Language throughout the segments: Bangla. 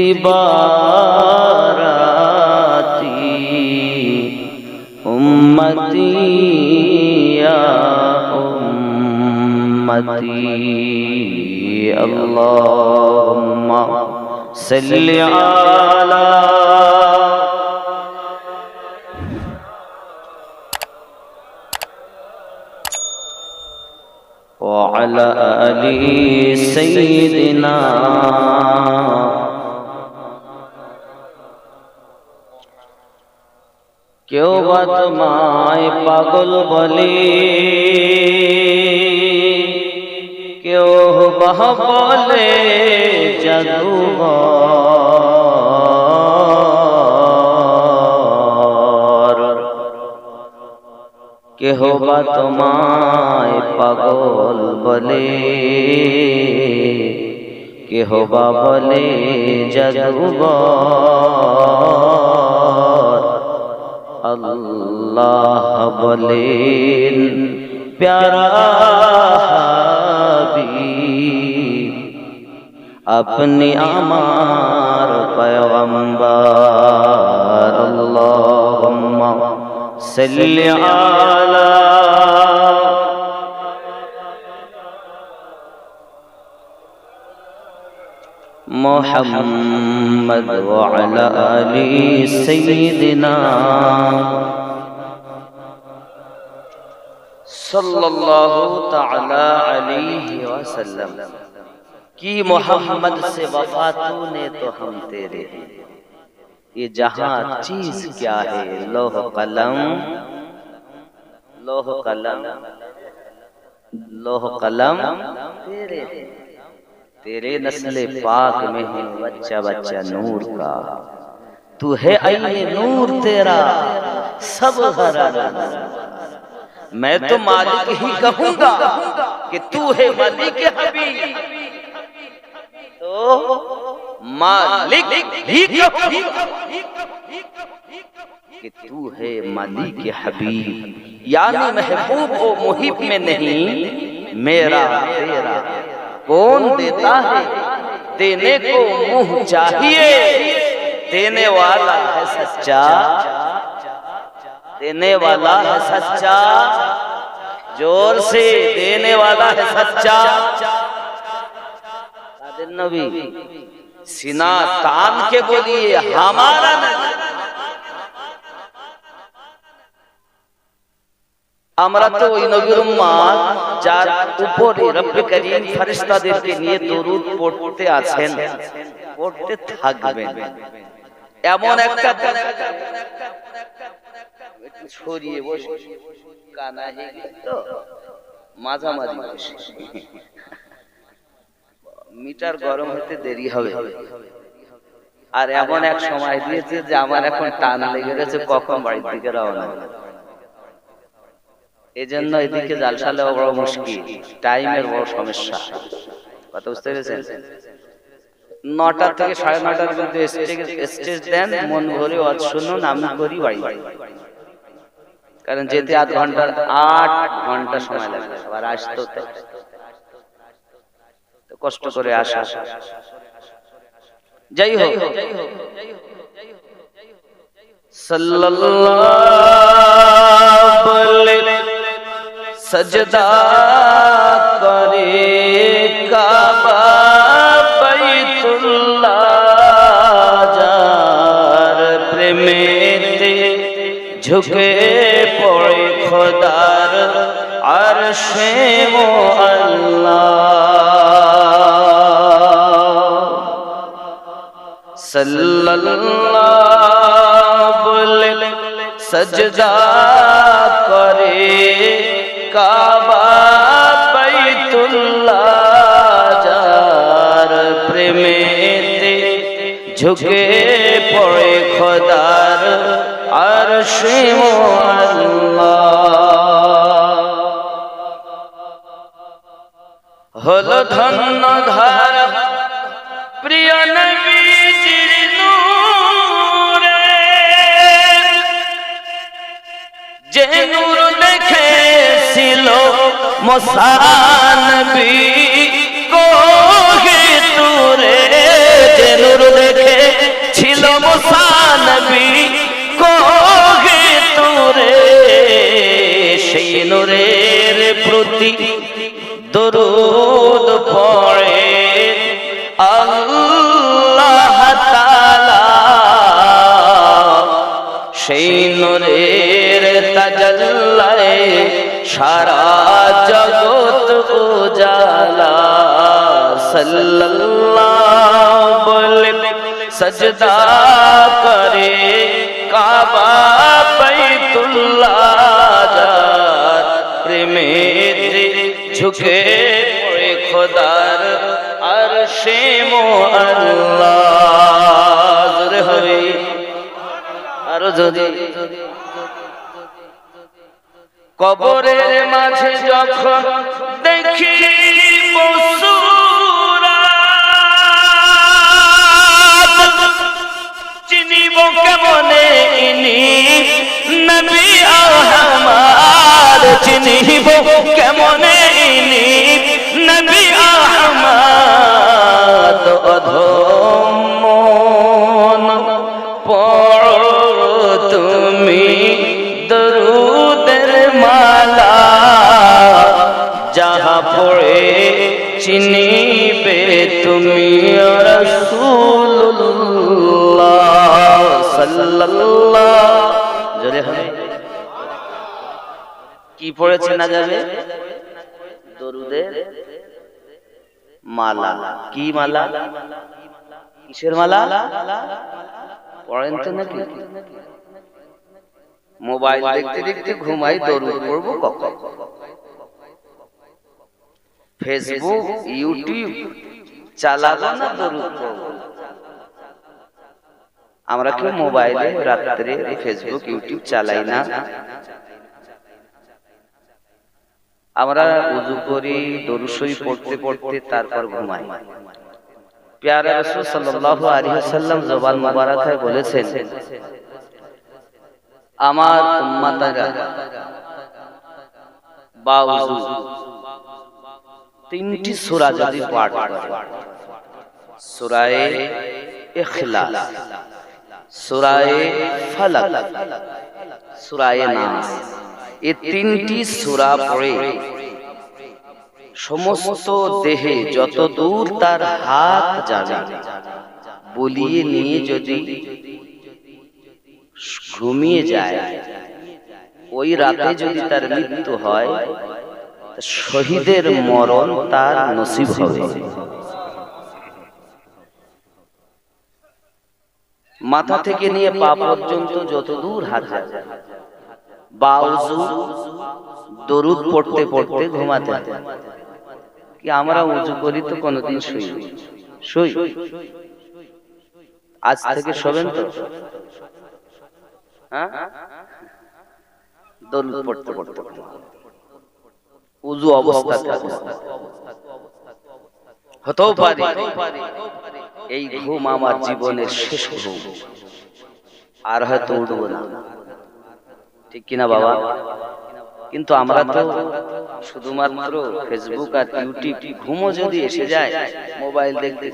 दिबाराती उम्मती या उम्मती अल्लाहुम्मा सल्लि अला व अला आलि सय्यिदिना। কেউ বা তোমায় পাগল বলে, কেউ বা বলে জাদুঘর, কেহ বা তোমায় পাগল বলে, কেহ বা বলে জাদুঘর। আল্লাহ বলেন প্যারা হাবিব আপনি আমার পয়গম্বর। আল্লাহুম্মা সাল্লি আলা মুহাম্মদ ওয়া আলা আলি সাইয়্যিদিনা सल्लल्लाहु ताला अलैहि वसल्लम। की मोहम्मद से वफा तूने तो हम तेरे, ये जहां चीज क्या है लोह कलम, लोह कलम, लोह कलम तेरे, तेरे नस्ले पाक में है बच्चा बच्चा नूर का। तू है आईने नूर तेरा सब हरा, मैं तो मालिक ही कहूंगा कि तू है मालिक हबीब, तो मालिक ही कहूंगा कि तू है मालिक हबीब। यानी महबूब ओ मुहिब में नहीं मेरा तेरा कौन देता है, देने को मुंह चाहिए, देने वाला है सच्चा, देने वाला है सच्चा, जोर से देने वाला है सच्चा। नबी सीना तान के बोलिए हमारा नबी। আমরা তো ওই নবীর উম্মত যার উপরে রব্বে করিম ফেরেশতাদেরকে নিয়ে দরুদ পড়তে আছেন, পড়তে থাকবেন। এমন একটা ছড়িয়ে বসে কানা হয়ে গেল তো মাঝামাঝি বসে, মিটার গরম হতে দেরি হবে। আর এমন এক সময় দিয়েছে যে আমার এখন টান লেগে গেছে কখন বাড়ির দিকে রওনা। এজন্য এদিকে জালসালে বড় মুশকিল, টাইমের বড় সমস্যা। কথা বুঝতে পেরেছেন? 9টা থেকে 9:30 পর্যন্ত স্টেজ দেন, মন ভরে ওয়াজ শুনুন, আমি করি বাড়ি। কারণ যেতে 8 ঘন্টা সময় লাগে, আবার আসতো তো কষ্ট করে আসা। যাই হোক, সাল্লাল্লাহু বলে সজদা করে কাবা বাইতুল্লাহ, যার প্রেমেতে ঝুঁকে পড়ে খোদার আরশে মুআল্লাহ। সাল্লাল্লাহু বলে সজদা করে কাবা বাইতুল্লাহ, যার প্রেমেতে ঝুঁকে পড়ে খোদার আরশে মুআল্লাহ। হলো ধন্য ধারা প্রিয় নবীজির নূরে, যে নূর দেখেছিল মুসা নবী কোহে তুরে, যে নূর দেখে দরুদ পড়ে আল্লাহ তাআলা সেই নূরের তাজাল্লায় সারা জগৎ উজালা সাল্লাল্লাহু বলে সজদা করে কাবা বাইতুল্লাহ যার প্রেমে ঝুঁকে পড়ে খোদার আরশে মুআল্লা জোরে হবে আর যদি কবরের মাঝে যখন দেখি চিনিব কেমনে ইনি নবী আহমদ চিনিব কেমনে ইনি নবী আহমদ অধম পড়ো তুমি দরুদের মালা যাহা পড়ে চিনিবে তুমি রাসূলুল্লাহ সাল্লাল্লাহু জোরে হবে কি পড়েছে না যাবে দরুদের মালা কি মালা কিসের মালা পড়েন তো নাকি মোবাইল দেখতে দেখতে ঘুমাই দরুদ পড়বো কখন ফেসবুক ইউটিউব চালাবো না দরুদ পড়বো আমরা কি মোবাইলে রাত্রে ফেসবুক ইউটিউব চালাই না আমরা ওযু করি দরুদ শরীফ পড়তে পড়তে তারপর ঘুমাই প্যারা রাসূল সাল্লাল্লাহু আলাইহি ওয়াসাল্লাম জবান মুবারাকায় বলেছেন আমার উম্মতরা বাউযু তিনটি সূরা যদি পাঠ করে সূরা ইখলাস সূরা ফালাক সূরা নাস এই তিনটি সূরা পড়ে সমস্ত দেহে যত দূর তার হাত যাবে বলিয়ে নিয়ে যদি ঘুমিয়ে যায় ওই রাতে যদি তার মৃত্যু হয় শহীদের মরণ তার নসিব হবে মাথা থেকে নিয়ে পা পর্যন্ত যত দূর হাত যাবে বাউযু দরুদ পড়তে পড়তে ঘুমাতে কি আমরা ওযু করি তো কোনদিন শুই আজ থেকে শোবেন তো হ্যাঁ দরুদ পড়তে পড়তে ওযু অবস্থাতে হতেও পারে এই ঘুম আমার জীবনের শেষ ঘুম আর হয়তো উঠবো না ঠিক কিনা বাবা কিন্তু আমরা তো শুধুমাত্র ফেসবুক আর ইউটিউব ঘুমও যদি এসে যায় মোবাইল দেখতে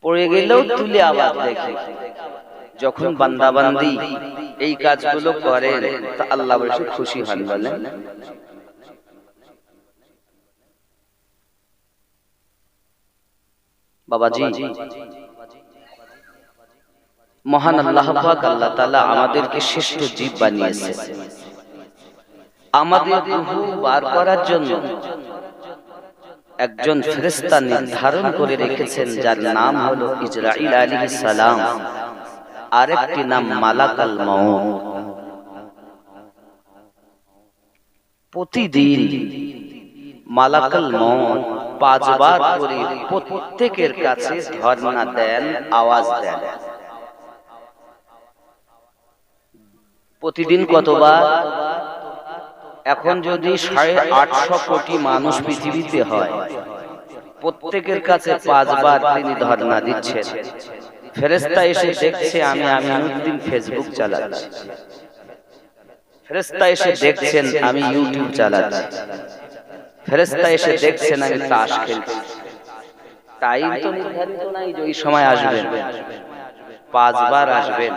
পড়ে গেলেও তুলে আবার দেখে যখন বান্দা বান্দি এই কাজগুলো করেন তা আল্লাহ বেশি খুশি হন বলেন বাবাজি মহান আল্লাহ পাক আল্লাহ তাআলা আমাদেরকে শ্রেষ্ঠ জীব বানিয়েছে আমাদের রূহ বার করার জন্য একজন ফেরেশতা নির্ধারণ করে রেখেছেন যার নাম হলো ইসরাঈল আলাইহিস সালাম আরেকটি নাম মালাকাল মাউত প্রতিদিন মালাকাল মাউত 5 বার করে প্রত্যেকের কাছে ধর্ণা দেন আওয়াজ দেন প্রতিদিন কতবার এখন যদি 850 কোটি মানুষ পৃথিবীতে হয় প্রত্যেকের কাছে 5 বার তিনি ধর্ণা দিচ্ছেন ফেরেশতা এসে দেখছে আমি আমিনুদ্দিন ফেসবুক চালাচ্ছি ফেরেশতা এসে দেখছেন আমি ইউটিউব চালাচ্ছি ফেরেশতা এসে দেখছেন আমি তাস খেলছি টাইম তো নির্ধারিত নাই যে এই সময় আসবেন 5 বার আসবেন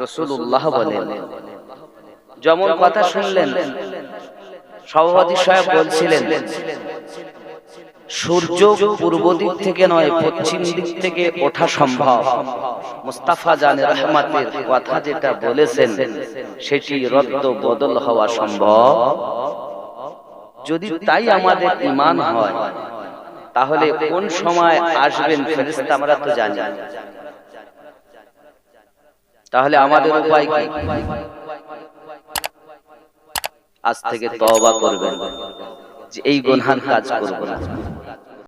রাসূলুল্লাহ বলেন যেমন কথা শুনলেন, সভাপতি সাহেব বলছিলেন সূর্য পূর্ব দিক থেকে নয় পশ্চিম দিক থেকে ওঠা সম্ভব। মুস্তাফা জানে রহমাতের কথা যেটা বলেছেন সেটি রদ্দ বদল হওয়া সম্ভব। যদি তাই আমাদের ঈমান হয়, তাহলে কোন সময় আসবেন ফেরেশতা আমরা তো জানি। তাহলে আমাদের উপায় কি? আজ থেকে তওবা করবেন যে এই গুনাহ কাজ করব না।